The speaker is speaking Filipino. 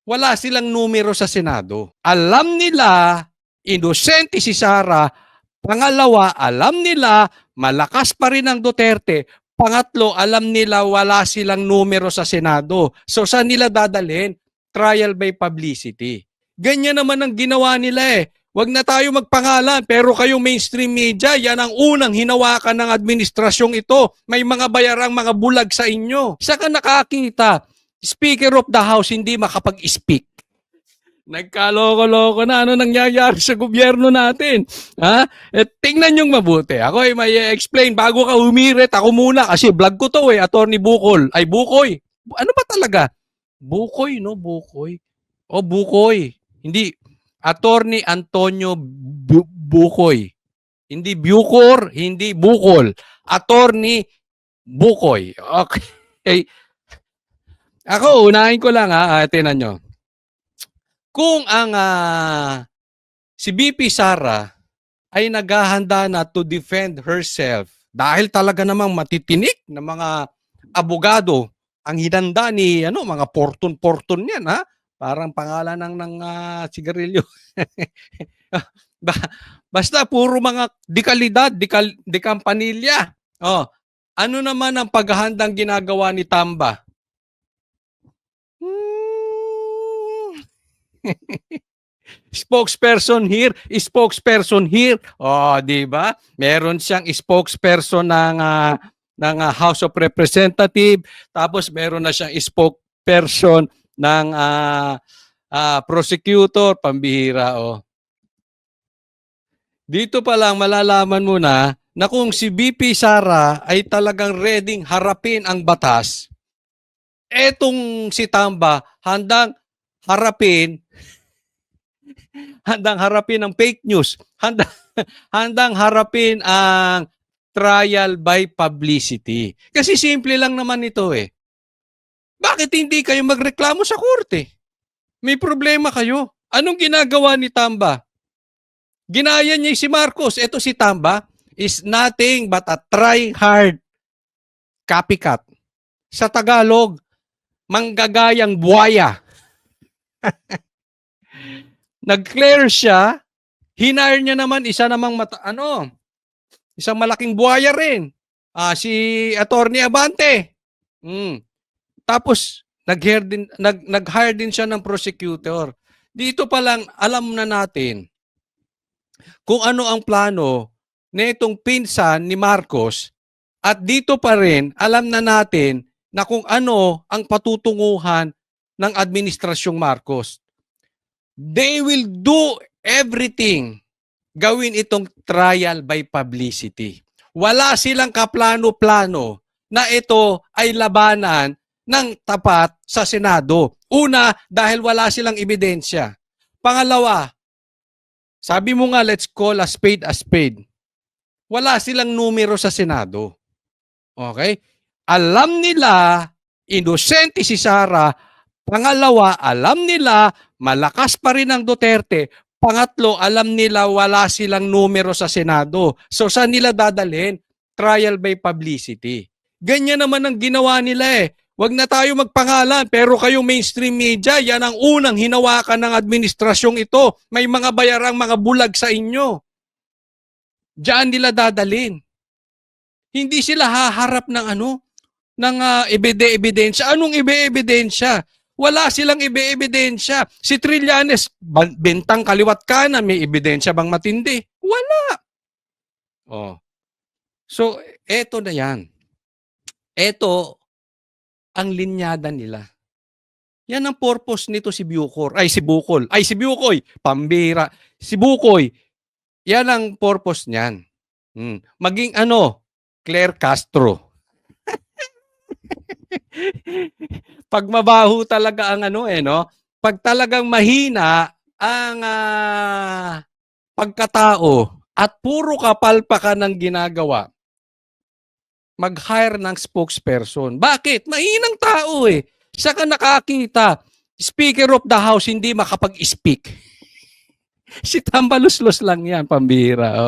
Wala silang numero sa Senado. Alam nila, inosente si Sara. Pangalawa, alam nila, malakas pa rin ang Duterte. Pangatlo, alam nila wala silang numero sa Senado. So saan nila dadalhin? Trial by publicity. Ganyan naman ang ginawa nila eh. Huwag na tayo magpangalan, pero kayong mainstream media, yan ang unang hinawakan ng administrasyong ito. May mga bayarang mga bulag sa inyo. Isa ka nakakita, Speaker of the House hindi makapag-speak. Nagkaloko-loko na. Ano nangyayari sa gobyerno natin? Ha? Tingnan yung mabuti. Ako ay may explain bago ka humirit. Ako muna kasi vlog ko to eh. Attorney Bukol. Ay, Bukoy. Ano ba talaga? Bukoy, no? Bukoy. O, Bukoy. Hindi. Attorney Antonio Bukoy. Hindi Bucor, hindi Bukol. Attorney Bukoy. Okay. Ako, unahin ko lang ha. Tinan nyo. Kung ang si BP Sara ay naghahanda na to defend herself dahil talaga namang matitinik na mga abogado ang hinanda ni mga porton-porton yan ha. Parang pangalan ng sigarilyo. Basta puro mga dekalidad, dekampanilya. Oh, ano naman ang paghahandang ginagawa ni Tamba? Spokesperson here, spokesperson here. Oh, 'di ba? Meron siyang spokesperson ng House of Representative, tapos meron na siyang spokesperson ng prosecutor, pambihira oh. Dito pa lang malalaman mo na kung si BP Sara ay talagang ready harapin ang batas, etong si Tamba handang harapin ang fake news, handang harapin ang trial by publicity. Kasi simple lang naman ito eh. Bakit hindi kayo magreklamo sa korte? May problema kayo. Anong ginagawa ni Tamba? Ginaya niya si Marcos. Ito si Tamba is nothing but a try-hard copycat. Sa Tagalog, manggagayang buwaya. Nag-clear siya, hinire niya naman isang malaking buhaya rin. Si Attorney Abante. Tapos nag-hire din siya ng prosecutor. Dito pa lang alam na natin kung ano ang plano nitong pinsan ni Marcos, at dito pa rin alam na natin na kung ano ang patutunguhan ng administrasyong Marcos. They will do everything gawin itong trial by publicity. Wala silang kaplano-plano na ito ay labanan ng tapat sa Senado. Una, dahil wala silang ebidensya. Pangalawa, sabi mo nga, let's call a spade a spade. Wala silang numero sa Senado. Okay? Alam nila, inosente si Sara. Pangalawa, alam nila, malakas pa rin ang Duterte. Pangatlo, alam nila wala silang numero sa Senado. So saan nila dadalhin? Trial by publicity. Ganyan naman ang ginawa nila eh. Huwag na tayo magpangalan, pero kayong mainstream media, yan ang unang hinawakan ng administrasyong ito. May mga bayarang mga bulag sa inyo. Diyan nila dadalhin. Hindi sila haharap ng ebidensya. Anong ebidensya? Wala silang ebidensya. Si Trillanes, bentang kaliwat kanan, may ebidensya bang matindi? Wala. Oh. So, eto na yan. Eto ang linyada nila. Yan ang purpose nito si Bucor. Si Bukoy. Pambira. Si Bukoy. Yan ang purpose niyan. Maging Claire Castro. Pag mabaho talaga ang pag talagang mahina ang pagkatao at puro kapalpakan ng ginagawa, mag-hire ng spokesperson. Bakit? Mahinang tao eh. Saka nakakita, Speaker of the House hindi makapag-speak. Si Tambaluslos lang yan, pambihira. Oh.